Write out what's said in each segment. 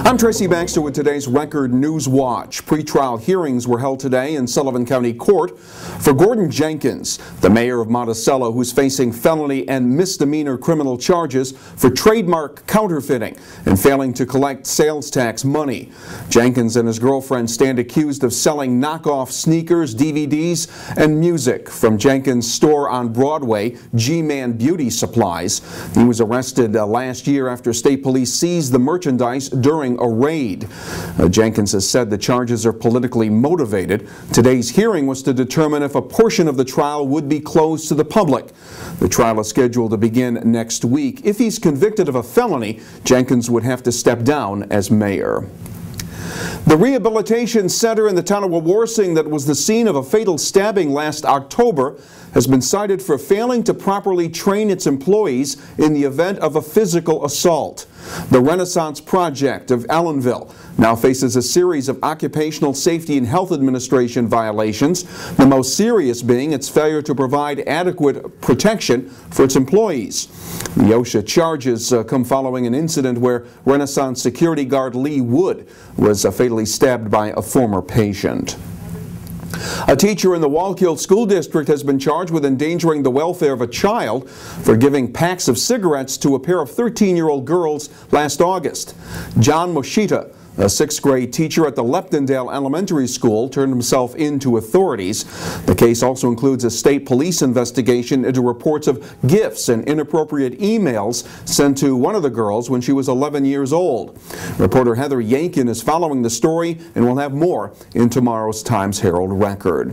I'm Tracy Baxter with today's Record News Watch. Pre-trial hearings were held today in Sullivan County Court for Gordon Jenkins, the mayor of Monticello, who's facing felony and misdemeanor criminal charges for trademark counterfeiting and failing to collect sales tax money. Jenkins and his girlfriend stand accused of selling knockoff sneakers, DVDs, and music from Jenkins' store on Broadway, G-Man Beauty Supplies. He was arrested last year after state police seized the merchandise during a raid. Jenkins has said the charges are politically motivated. Today's hearing was to determine if a portion of the trial would be closed to the public. The trial is scheduled to begin next week. If he's convicted of a felony, Jenkins would have to step down as mayor. The Rehabilitation Center in the town of Wawarsing that was the scene of a fatal stabbing last October has been cited for failing to properly train its employees in the event of a physical assault. The Renaissance Project of Allenville now faces a series of Occupational Safety and Health Administration violations, the most serious being its failure to provide adequate protection for its employees. The OSHA charges come following an incident where Renaissance security guard Lee Wood was fatally stabbed by a former patient. A teacher in the Wallkill School District has been charged with endangering the welfare of a child for giving packs of cigarettes to a pair of 13-year-old girls last August. John Moshita, a sixth-grade teacher at the Leptondale Elementary School, turned himself in to authorities. The case also includes a state police investigation into reports of gifts and inappropriate emails sent to one of the girls when she was 11 years old. Reporter Heather Yankin is following the story, and we'll have more in tomorrow's Times-Herald Record.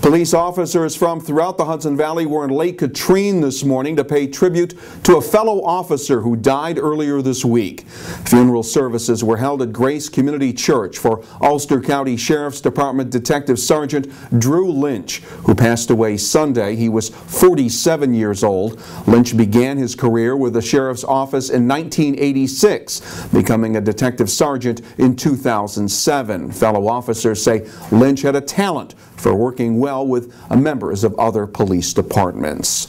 Police officers from throughout the Hudson Valley were in Lake Katrine this morning to pay tribute to a fellow officer who died earlier this week. Funeral services were held at Grace Community Church for Ulster County Sheriff's Department Detective Sergeant Drew Lynch, who passed away Sunday. He was 47 years old. Lynch began his career with the Sheriff's Office in 1986, becoming a detective sergeant in 2007. Fellow officers say Lynch had a talent for working well with members of other police departments.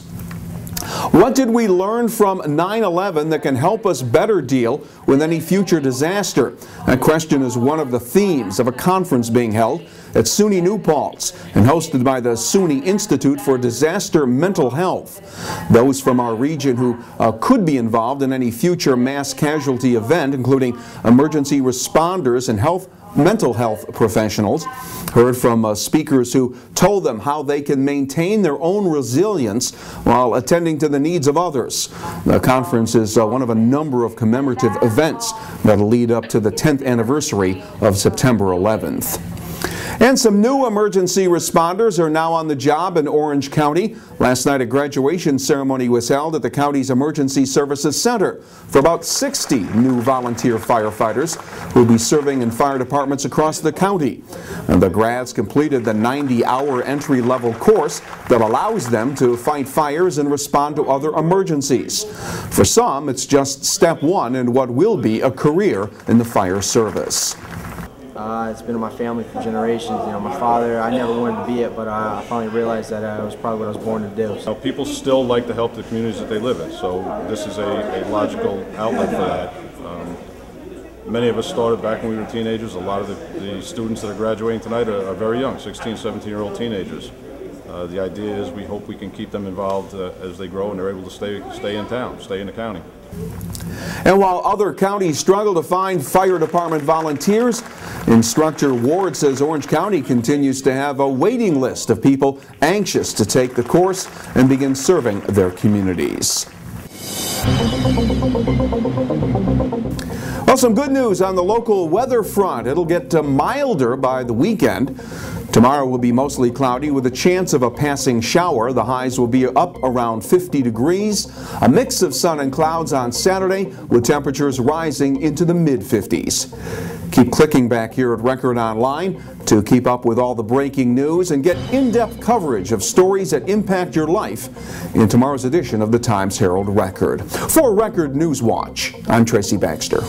What did we learn from 9/11 that can help us better deal with any future disaster? That question is one of the themes of a conference being held at SUNY New Paltz and hosted by the SUNY Institute for Disaster Mental Health. Those from our region who could be involved in any future mass casualty event, including emergency responders and mental health professionals, heard from speakers who told them how they can maintain their own resilience while attending to the needs of others. The conference is one of a number of commemorative events that will lead up to the 10th anniversary of September 11th. And some new emergency responders are now on the job in Orange County. Last night a graduation ceremony was held at the county's Emergency Services Center for about 60 new volunteer firefighters who will be serving in fire departments across the county. And the grads completed the 90-hour entry-level course that allows them to fight fires and respond to other emergencies. For some, it's just step one in what will be a career in the fire service. It's been in my family for generations. You know, my father, I never wanted to be it, but I finally realized that it was probably what I was born to do. So people still like to help the communities that they live in, so this is a logical outlet for that. Many of us started back when we were teenagers. A lot of the students that are graduating tonight are very young, 16, 17-year-old teenagers. The idea is we hope we can keep them involved as they grow and they're able to stay in town, stay in the county. And while other counties struggle to find fire department volunteers, Instructor Ward says Orange County continues to have a waiting list of people anxious to take the course and begin serving their communities. Well, some good news on the local weather front. It'll get milder by the weekend. Tomorrow will be mostly cloudy with a chance of a passing shower. The highs will be up around 50 degrees. A mix of sun and clouds on Saturday with temperatures rising into the mid-50s. Keep clicking back here at Record Online to keep up with all the breaking news and get in-depth coverage of stories that impact your life in tomorrow's edition of the Times-Herald Record. For Record News Watch, I'm Tracy Baxter.